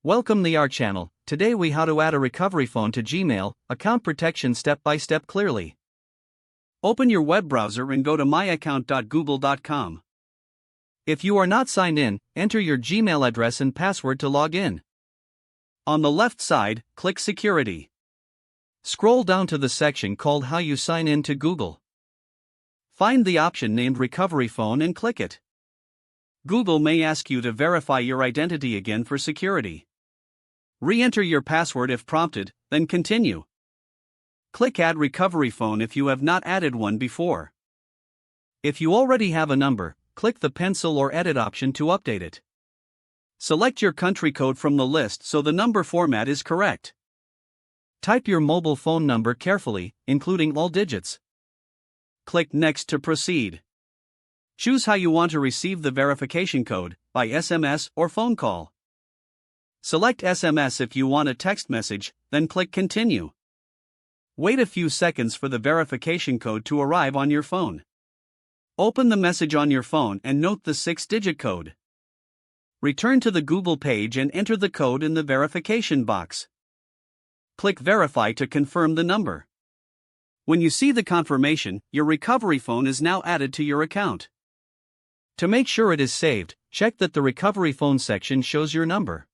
Welcome to our channel. Today we how to add a recovery phone to Gmail, account protection step by step clearly. Open your web browser and go to myaccount.google.com. If you are not signed in, enter your Gmail address and password to log in. On the left side, click Security. Scroll down to the section called How You Sign In to Google. Find the option named Recovery Phone and click it. Google may ask you to verify your identity again for security. Re-enter your password if prompted, then continue. Click Add Recovery Phone if you have not added one before. If you already have a number, click the pencil or edit option to update it. Select your country code from the list so the number format is correct. Type your mobile phone number carefully, including all digits. Click Next to proceed. Choose how you want to receive the verification code, by SMS or phone call. Select SMS if you want a text message, then click Continue. Wait a few seconds for the verification code to arrive on your phone. Open the message on your phone and note the 6-digit code. Return to the Google page and enter the code in the verification box. Click Verify to confirm the number. When you see the confirmation, your recovery phone is now added to your account. To make sure it is saved, check that the recovery phone section shows your number.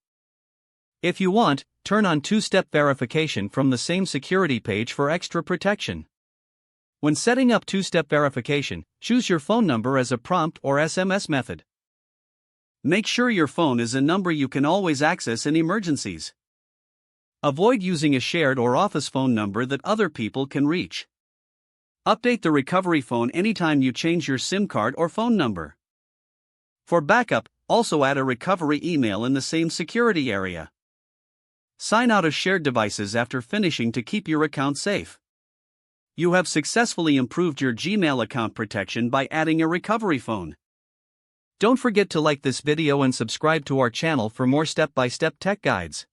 If you want, turn on two-step verification from the same security page for extra protection. When setting up two-step verification, choose your phone number as a prompt or SMS method. Make sure your phone is a number you can always access in emergencies. Avoid using a shared or office phone number that other people can reach. Update the recovery phone anytime you change your SIM card or phone number. For backup, also add a recovery email in the same security area. Sign out of shared devices after finishing to keep your account safe. You have successfully improved your Gmail account protection by adding a recovery phone. Don't forget to like this video and subscribe to our channel for more step-by-step tech guides.